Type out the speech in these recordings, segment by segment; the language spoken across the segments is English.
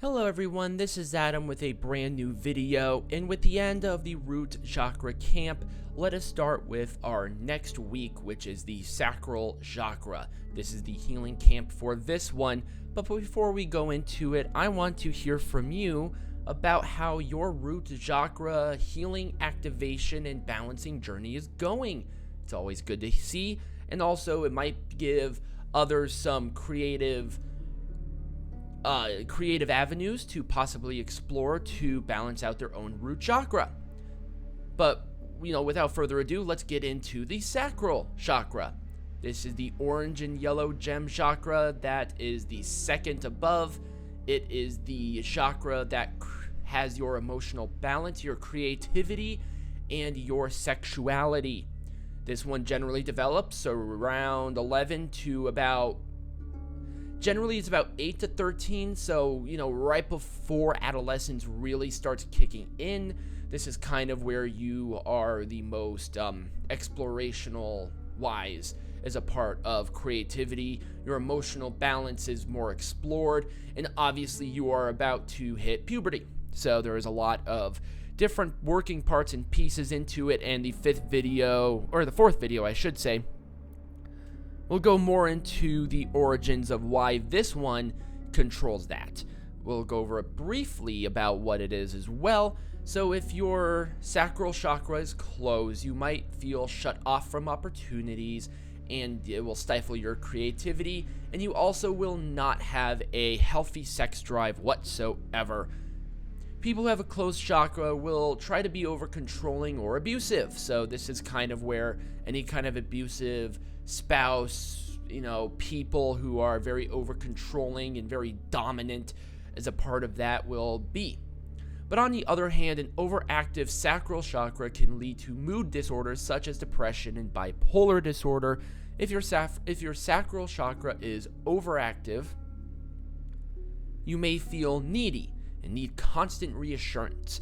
Hello everyone, this is Adam with a brand new video, and with the end of the root chakra camp, let us start with our next week, which is the Sacral Chakra. This is the healing camp for this one, but before we go into it, I want to hear from you about how your root chakra healing, activation, and balancing journey is going. It's always good to see, and also it might give others some creative avenues to possibly explore to balance out their own root chakra. But, without further ado, let's get into the Sacral Chakra. This is the orange and yellow gem chakra that is the second above. It is the chakra that has your emotional balance, your creativity, and your sexuality. This one generally develops around 11 to about Generally, it's about 8 to 13, so, right before adolescence really starts kicking in. This is kind of where you are the most explorational-wise as a part of creativity. Your emotional balance is more explored, and obviously you are about to hit puberty. So there is a lot of different working parts and pieces into it, and the fourth video, I should say, we'll go more into the origins of why this one controls that. We'll go over it briefly about what it is as well. So if your sacral chakra is closed, you might feel shut off from opportunities, and it will stifle your creativity, and you also will not have a healthy sex drive whatsoever. People who have a closed chakra will try to be over-controlling or abusive, so this is kind of where any kind of abusive spouse, people who are very over-controlling and very dominant as a part of that will be. But on the other hand, an overactive sacral chakra can lead to mood disorders such as depression and bipolar disorder. If your sacral chakra is overactive, you may feel needy and need constant reassurance.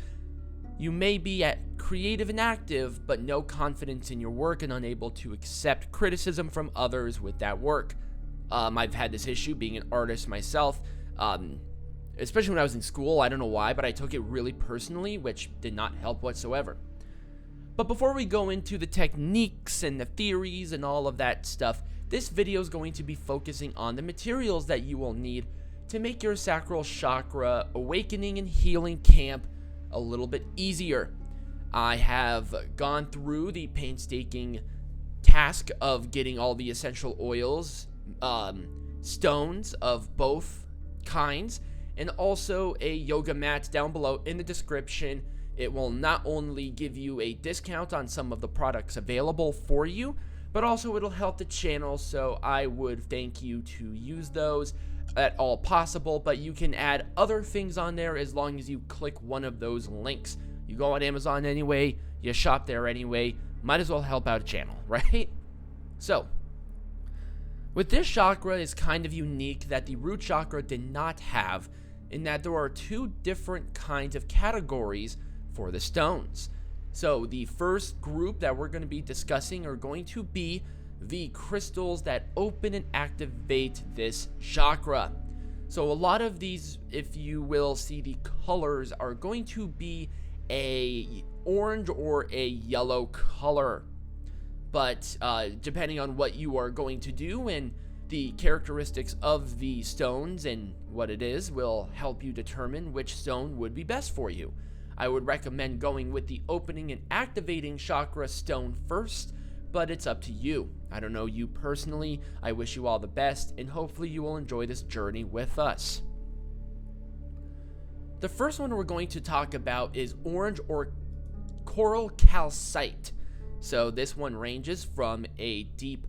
You may be creative and active, but no confidence in your work and unable to accept criticism from others with that work. I've had this issue being an artist myself, especially when I was in school. I don't know why, but I took it really personally, which did not help whatsoever. But before we go into the techniques and the theories and all of that stuff, this video is going to be focusing on the materials that you will need to make your sacral chakra awakening and healing camp a little bit easier. I have gone through the painstaking task of getting all the essential oils, stones of both kinds, and also a yoga mat down below in the description. It will not only give you a discount on some of the products available for you, but also it'll help the channel, so I would thank you to use those at all possible. But you can add other things on there as long as you click one of those links. You go on Amazon anyway, you shop there anyway, might as well help out a channel, right? So, with this chakra, is kind of unique that the root chakra did not have, in that there are two different kinds of categories for the stones. So the first group that we're going to be discussing are going to be the crystals that open and activate this chakra. So a lot of these, if you will see the colors, are going to be a orange or a yellow color. But depending on what you are going to do and the characteristics of the stones and what it is will help you determine which stone would be best for you. I would recommend going with the opening and activating chakra stone first, but it's up to you. I don't know you personally. I wish you all the best, and hopefully you will enjoy this journey with us. The first one we're going to talk about is orange or coral calcite. So this one ranges from a deep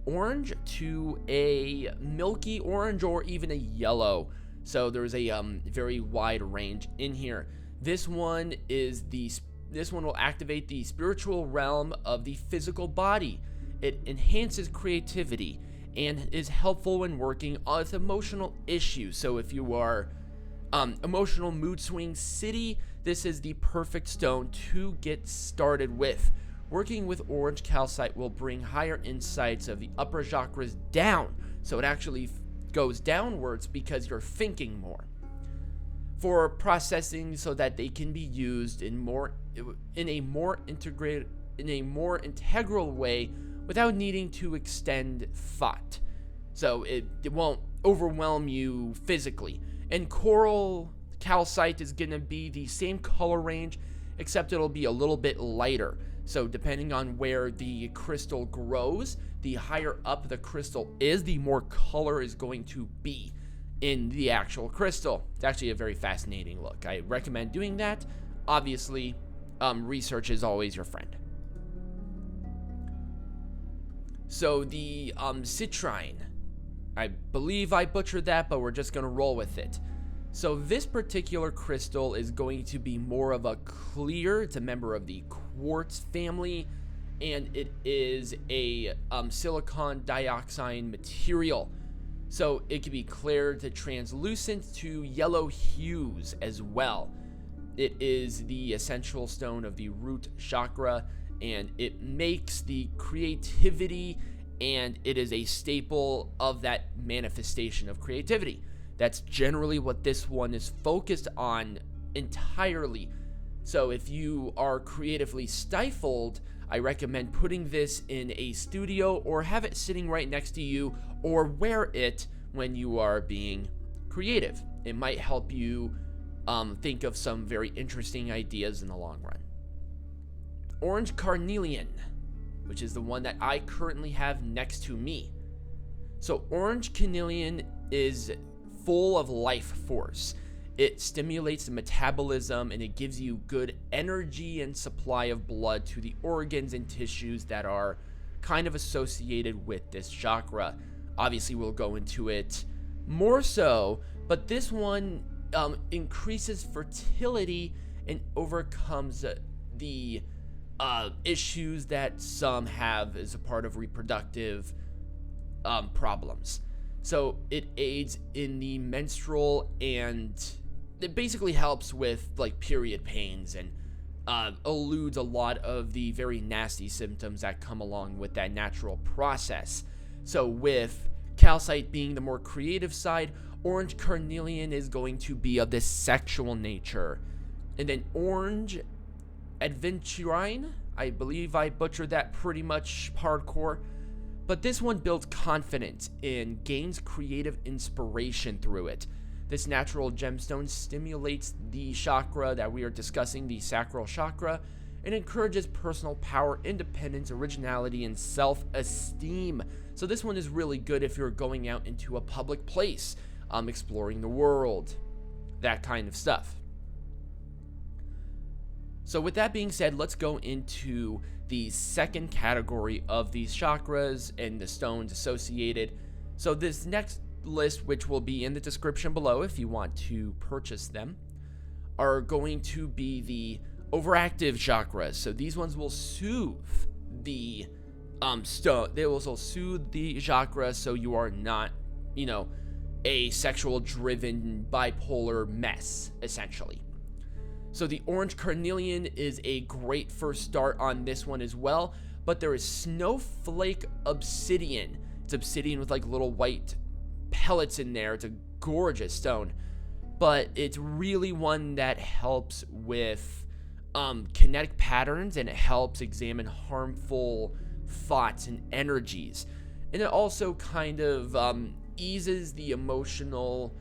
orange to a milky orange or even a yellow. So there's a very wide range in here. This one will activate the spiritual realm of the physical body. It enhances creativity and is helpful when working with emotional issues. So if you are emotional mood swing city, this is the perfect stone to get started with. Working with orange calcite will bring higher insights of the upper chakras down, so it actually goes downwards because you're thinking more. For processing so that they can be used in a more integral way without needing to extend thought. So it won't overwhelm you physically. And coral calcite is going to be the same color range, except it'll be a little bit lighter. So depending on where the crystal grows, the higher up the crystal is, the more color is going to be in the actual crystal. It's actually a very fascinating look. I recommend doing that. Obviously, research is always your friend. So the citrine, I believe I butchered that, but we're just going to roll with it. So this particular crystal is going to be more of a clear. It's a member of the quartz family, and it is a silicon dioxide material. So it can be clear to translucent to yellow hues as well. It is the essential stone of the root chakra, and it makes the creativity, and it is a staple of that manifestation of creativity. That's generally what this one is focused on entirely. So if you are creatively stifled, I recommend putting this in a studio or have it sitting right next to you, or wear it when you are being creative. It might help you think of some very interesting ideas in the long run. Orange Carnelian, which is the one that I currently have next to me. So orange carnelian is full of life force. It stimulates the metabolism, and it gives you good energy and supply of blood to the organs and tissues that are kind of associated with this chakra. Obviously, we'll go into it more so, but this one increases fertility and overcomes the issues that some have as a part of reproductive problems. So it aids in the menstrual, and it basically helps with like period pains, and eludes a lot of the very nasty symptoms that come along with that natural process. So with calcite being the more creative side, orange carnelian is going to be of this sexual nature. And then orange Adventurine, I believe I butchered that pretty much hardcore, but this one builds confidence and gains creative inspiration through it. This natural gemstone stimulates the chakra that we are discussing, the Sacral Chakra, and encourages personal power, independence, originality, and self-esteem. So this one is really good if you're going out into a public place, exploring the world, that kind of stuff. So with that being said, let's go into the second category of these chakras and the stones associated. So this next list, which will be in the description below if you want to purchase them, are going to be the overactive chakras. So these ones will soothe the stone. They will also soothe the chakra, so you are not, a sexual driven bipolar mess, essentially. So the orange carnelian is a great first start on this one as well, but there is snowflake obsidian. It's obsidian with like little white pellets in there. It's a gorgeous stone, but it's really one that helps with kinetic patterns, and it helps examine harmful thoughts and energies, and it also kind of eases the emotional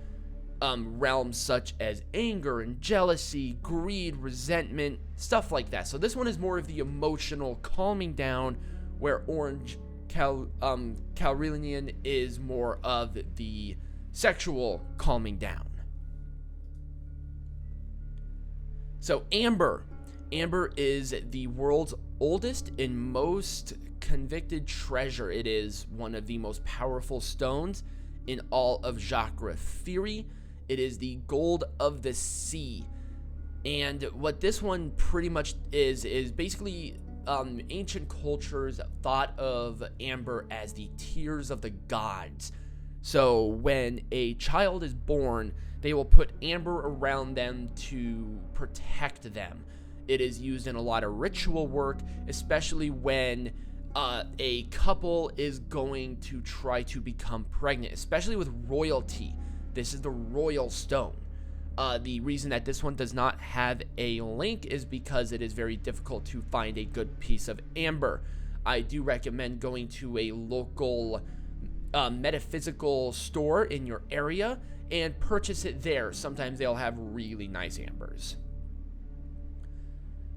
realms such as anger and jealousy, greed, resentment, stuff like that. So this one is more of the emotional calming down, where orange Carnelian is more of the sexual calming down. So amber is the world's oldest and most convicted treasure. It is one of the most powerful stones in all of chakra theory. It is the gold of the sea. And what this one pretty much is basically ancient cultures thought of amber as the tears of the gods. So when a child is born, they will put amber around them to protect them. It is used in a lot of ritual work, especially when a couple is going to try to become pregnant, especially with royalty. This is the royal stone. The reason that this one does not have a link is because it is very difficult to find a good piece of amber. I do recommend going to a local metaphysical store in your area and purchase it there. Sometimes they'll have really nice ambers.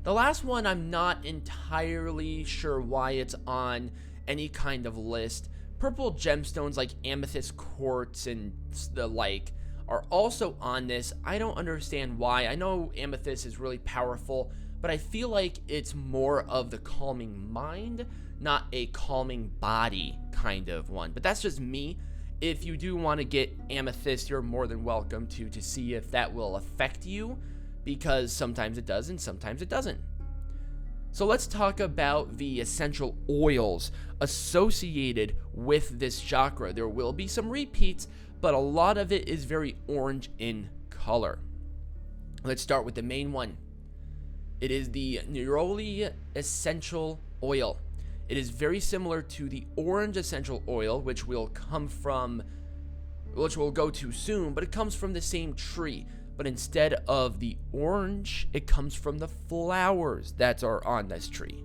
The last one, I'm not entirely sure why it's on any kind of list. Purple gemstones like amethyst quartz and the like are also on this. I don't understand why. I know amethyst is really powerful, but I feel like it's more of the calming mind, not a calming body kind of one. But that's just me. If you do want to get amethyst, you're more than welcome to see if that will affect you, because sometimes it does and sometimes it doesn't. So let's talk about the essential oils associated with this chakra. There will be some repeats, but a lot of it is very orange in color. Let's start with the main one. It is the Neroli essential oil. It is very similar to the orange essential oil, which we'll go to soon, but it comes from the same tree. But instead of the orange, it comes from the flowers that are on this tree.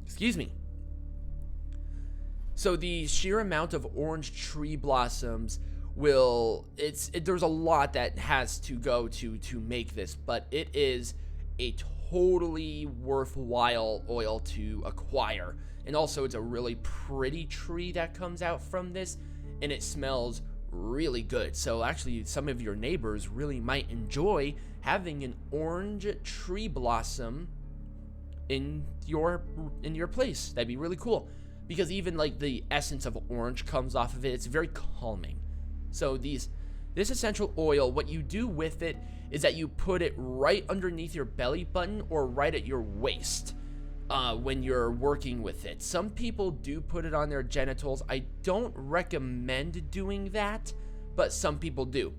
Excuse me. So the sheer amount of orange tree blossoms there's a lot that has to go to make this, but it is a totally worthwhile oil to acquire. And also it's a really pretty tree that comes out from this, and it smells really good. So actually some of your neighbors really might enjoy having an orange tree blossom in your place. That'd be really cool, because even like the essence of orange comes off of it. It's very calming. So this essential oil, what you do with it is that you put it right underneath your belly button or right at your waist when you're working with it. Some people do put it on their genitals. I don't recommend doing that, but some people do.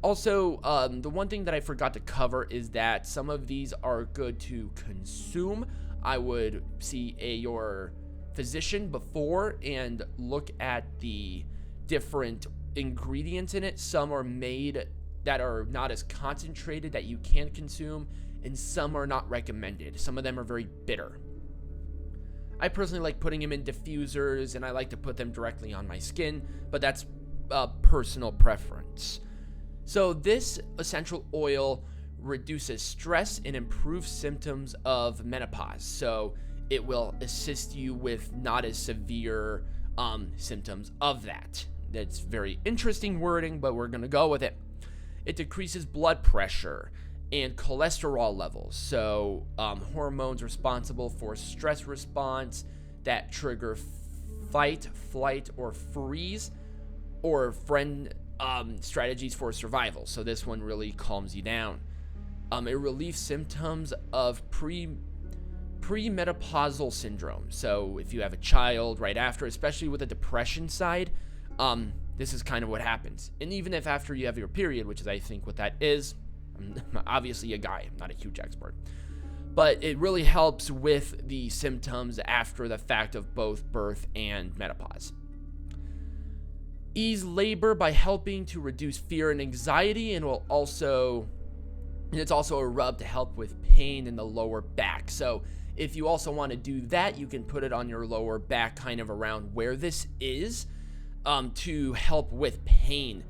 Also, the one thing that I forgot to cover is that some of these are good to consume. I would see your physician before and look at the different ingredients in it. Some are made that are not as concentrated that you can consume, and some are not recommended. Some of them are very bitter. I personally like putting them in diffusers, and I like to put them directly on my skin, but that's a personal preference. So this essential oil reduces stress and improves symptoms of menopause. So it will assist you with not as severe symptoms of that. That's very interesting wording, but we're going to go with it. It decreases blood pressure and cholesterol levels. So hormones responsible for stress response that trigger fight, flight, or freeze, or strategies for survival. So this one really calms you down. It relieves symptoms of premenopausal syndrome. So if you have a child right after, especially with the depression side, this is kind of what happens. And even if after you have your period, which is I think what that is, I'm obviously a guy, I'm not a huge expert, but it really helps with the symptoms after the fact of both birth and menopause. Ease labor by helping to reduce fear and anxiety, and it's also a rub to help with pain in the lower back. So if you also want to do that, you can put it on your lower back, kind of around where this is, to help with pain.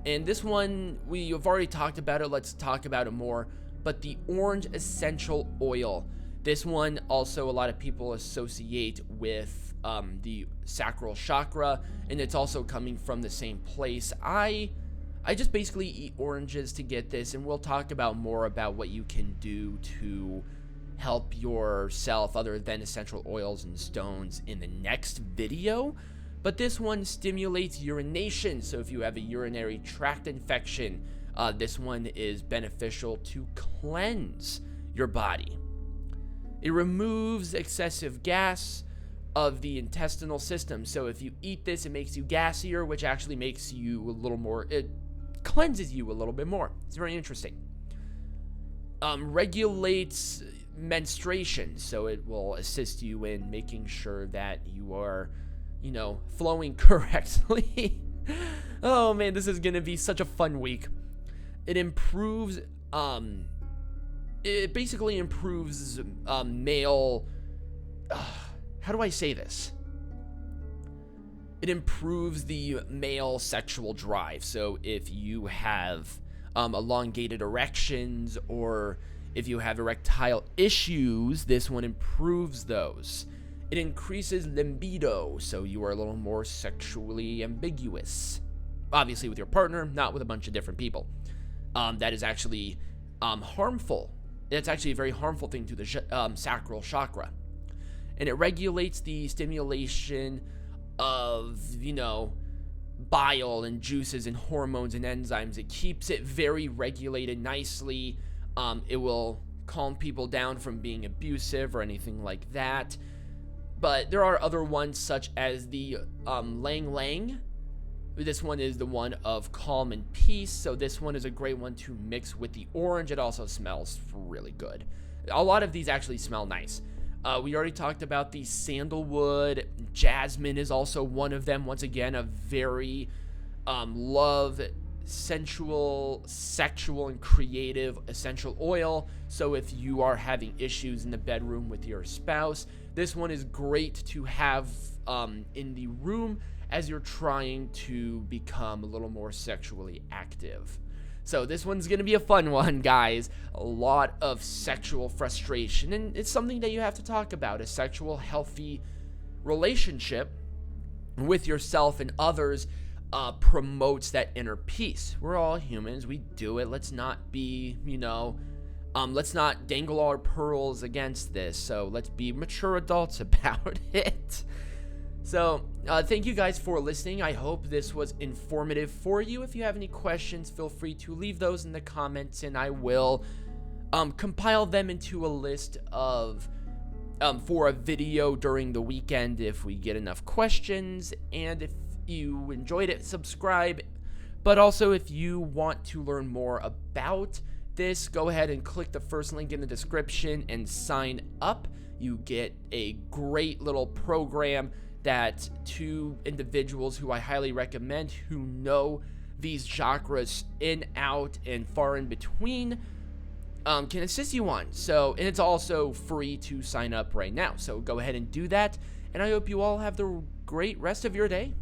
And this one, we've already talked about it. Let's talk about it more. But the orange essential oil, this one also a lot of people associate with the Sacral Chakra, and it's also coming from the same place. I just basically eat oranges to get this, and we'll talk about more about what you can do to help yourself other than essential oils and stones in the next video. But this one stimulates urination, so if you have a urinary tract infection, this one is beneficial to cleanse your body. It removes excessive gas of the intestinal system, so if you eat this, it makes you gassier, which actually makes you a little more, it cleanses you a little bit more. It's very interesting. Regulates menstruation, so it will assist you in making sure that you are, flowing correctly. Oh man, this is gonna be such a fun week. It improves, it basically improves male, how do I say this? It improves the male sexual drive. So if you have elongated erections, or if you have erectile issues, this one improves those. It increases libido, so you are a little more sexually ambiguous. Obviously with your partner, not with a bunch of different people. That is actually harmful. It's actually a very harmful thing to the sacral chakra. And it regulates the stimulation of, bile and juices and hormones and enzymes. It keeps it very regulated nicely. It will calm people down from being abusive or anything like that. But there are other ones, such as the Ylang. This one is the one of calm and peace, so this one is a great one to mix with the orange. It also smells really good. A lot of these actually smell nice. We already talked about the sandalwood. Jasmine is also one of them. Once again, a very sensual, sexual, and creative essential oil. So if you are having issues in the bedroom with your spouse, this one is great to have in the room as you're trying to become a little more sexually active. So this one's going to be a fun one, guys. A lot of sexual frustration, and it's something that you have to talk about. A sexual, healthy relationship with yourself and others promotes that inner peace. We're all humans. We do it. Let's not be, let's not dangle our pearls against this. So let's be mature adults about it. So, thank you guys for listening. I hope this was informative for you. If you have any questions, feel free to leave those in the comments, and I will compile them into a list of for a video during the weekend if we get enough questions. And if you enjoyed it, subscribe. But also, if you want to learn more about this, go ahead and click the first link in the description and sign up. You get a great little program that two individuals who I highly recommend, who know these chakras in, out, and far in between, can assist you on. So, and it's also free to sign up right now. So go ahead and do that. And I hope you all have the great rest of your day.